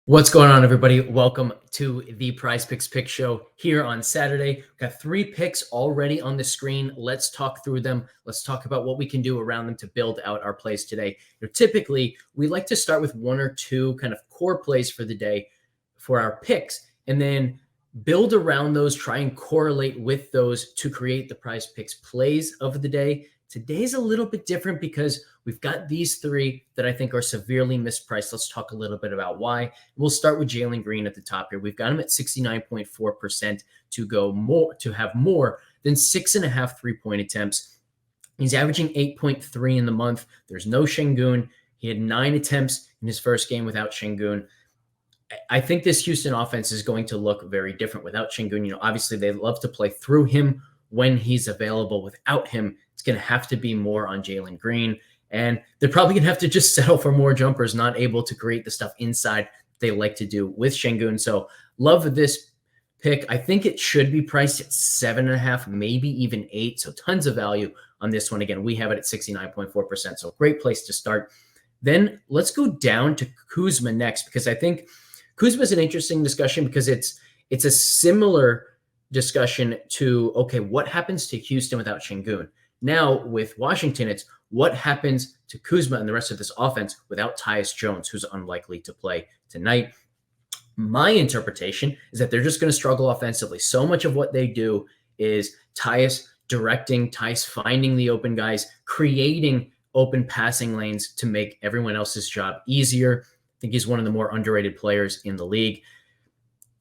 What's going on, everybody? Welcome to the PrizePicks Pick Show here on Saturday. We've got 3 picks already on the screen. Let's talk through them. Let's talk about what we can do around them to build out our plays today. Typically, we like to start with 1 or 2 kind of core plays for the day for our picks, and then build around those, try and correlate with those to create the PrizePicks plays of the day. Today's a little bit different because we've got these 3 that I think are severely mispriced. Let's talk a little bit about why. We'll start with Jalen Green at the top here. We've got him at 69.4% to have more than 6.5 3-point attempts. He's averaging 8.3 in the month. There's no Şengün. He had 9 attempts in his first game without Şengün. I think this Houston offense is going to look very different without Şengün. Obviously they love to play through him when he's available. Without him, it's going to have to be more on Jalen Green. And they're probably going to have to just settle for more jumpers, not able to create the stuff inside they like to do with Şengün. So love this pick. I think it should be priced at 7.5, maybe even 8. So tons of value on this one. Again, we have it at 69.4%. So great place to start. Then let's go down to Kuzma next, because I think Kuzma is an interesting discussion because it's a similar discussion to, okay, what happens to Houston without Şengün? Now with Washington, it's what happens to Kuzma and the rest of this offense without Tyus Jones, who's unlikely to play tonight. My interpretation is that they're just going to struggle offensively. So much of what they do is Tyus directing, Tyus finding the open guys, creating open passing lanes to make everyone else's job easier. I think he's one of the more underrated players in the league.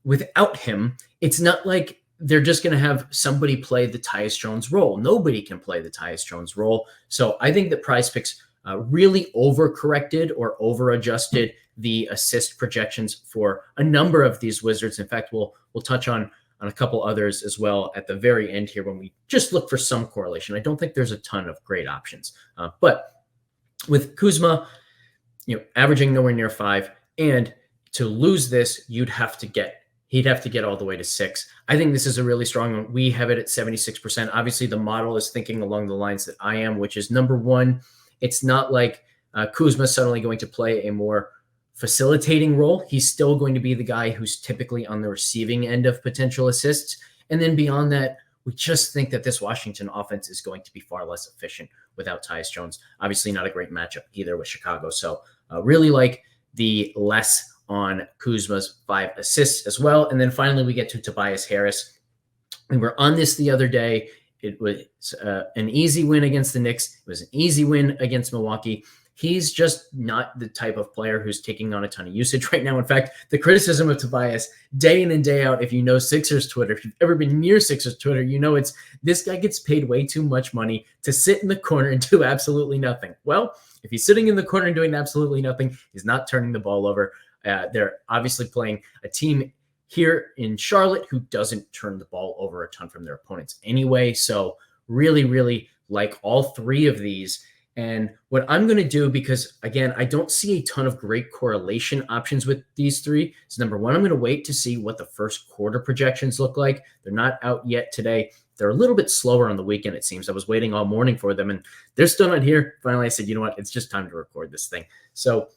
Without him, it's not like they're just going to have somebody play the Tyus Jones role. Nobody can play the Tyus Jones role. So I think that PrizePicks really overcorrected or overadjusted the assist projections for a number of these Wizards. In fact, we'll touch on a couple others as well at the very end here when we just look for some correlation. I don't think there's a ton of great options. But with Kuzma, averaging nowhere near 5, and to lose this, he'd have to get all the way to 6. I think this is a really strong one. We have it at 76%. Obviously, the model is thinking along the lines that I am, which is number one, it's not like Kuzma is suddenly going to play a more facilitating role. He's still going to be the guy who's typically on the receiving end of potential assists. And then beyond that, we just think that this Washington offense is going to be far less efficient without Tyus Jones. Obviously, not a great matchup either with Chicago. So really like the less on Kuzma's 5 assists as well. And then finally, we get to Tobias Harris. We were on this the other day. It was an easy win against the Knicks. It was an easy win against Milwaukee. He's just not the type of player who's taking on a ton of usage right now. In fact, the criticism of Tobias day in and day out, if you know Sixers Twitter, if you've ever been near Sixers Twitter, it's this guy gets paid way too much money to sit in the corner and do absolutely nothing. Well, if he's sitting in the corner and doing absolutely nothing, he's not turning the ball over. They're obviously playing a team here in Charlotte who doesn't turn the ball over a ton from their opponents anyway. So really, really like all 3 of these. And what I'm going to do, because again, I don't see a ton of great correlation options with these 3. So number one, I'm going to wait to see what the first quarter projections look like. They're not out yet today. They're a little bit slower on the weekend, it seems. I was waiting all morning for them and they're still not here. Finally, I said, you know what? It's just time to record this thing. So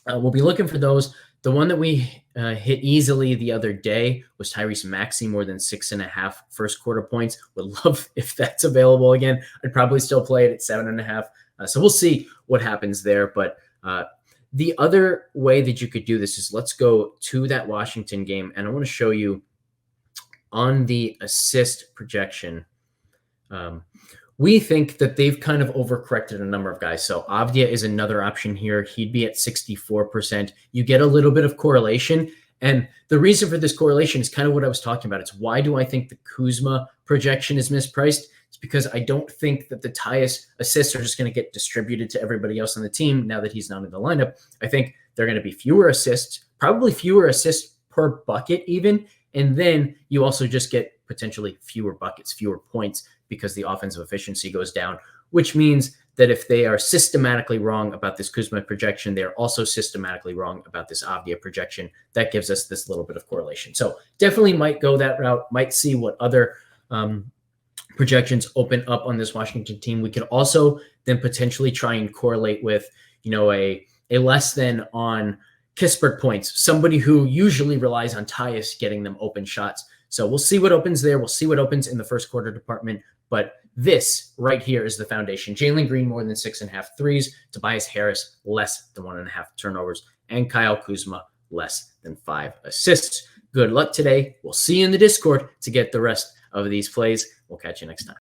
we'll be looking for those. The one that we hit easily the other day was Tyrese Maxey, more than 6.5 first quarter points. Would love if that's available again. I'd probably still play it at 7.5. So we'll see what happens there. But the other way that you could do this is let's go to that Washington game. And I want to show you on the assist projection. We think that they've kind of overcorrected a number of guys. So Avdia is another option here. He'd be at 64%. You get a little bit of correlation. And the reason for this correlation is kind of what I was talking about. It's why do I think the Kuzma projection is mispriced? It's because I don't think that the Tyus assists are just going to get distributed to everybody else on the team now that he's not in the lineup. I think they're going to be fewer assists, probably fewer assists per bucket even. And then you also just get potentially fewer buckets, fewer points, because the offensive efficiency goes down, which means that if they are systematically wrong about this Kuzma projection, they're also systematically wrong about this Avdia projection. That gives us this little bit of correlation. So definitely might go that route, might see what other projections open up on this Washington team. We could also then potentially try and correlate with, a less than on Kispert points, somebody who usually relies on Tyus getting them open shots. So we'll see what opens there. We'll see what opens in the first quarter department. But this right here is the foundation. Jalen Green more than 6.5 threes. Tobias Harris less than 1.5 turnovers. And Kyle Kuzma less than 5 assists. Good luck today. We'll see you in the Discord to get the rest of these plays. We'll catch you next time.